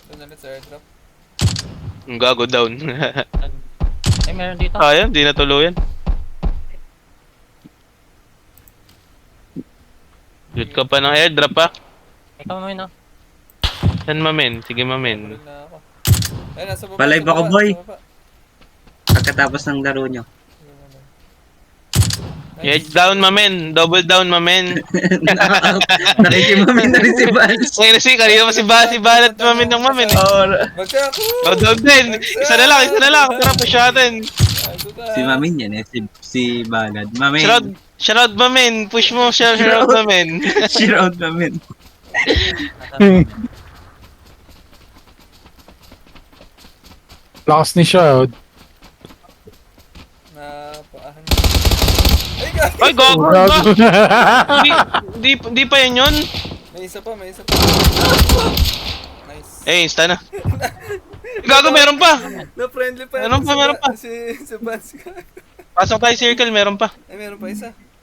Doon ulit sa airdrop. Ang gago down. Ay, meron dito. Ayun, di natuluyan. Shoot ka pa ng airdrop ha. Ikaw mo yun, no? Saan mamen? Sige mamen. Baril na ako. Ay, nasa baba. Palay sa ba ako, baba, boy? sa baba. Pagkatapos ng laro nyo. Edge down mamen. Double down mamen. Nakikimamin na rin si Vance. Ngayon na si kanina pa si Balat mamen ng mamen. Oo. Magka ako! Oh, down din. Isa na lang. Tara, push natin. Si Mamin yan eh. Si Bagad. Mamin. Shroud mamen. Push mo siya, shroud mamen. Shroud Mamin. Lakas ni Shroud. Napaahan. Ay, Ay, gago Oh, ba? gago. Di pa yun yun? May isa pa. Nice. Eh, insta na. Gago, meron pa. Na-friendly pa. Meron pa. Si Vance ka. Pasok tayo circle, meron pa. Ay, meron pa isa.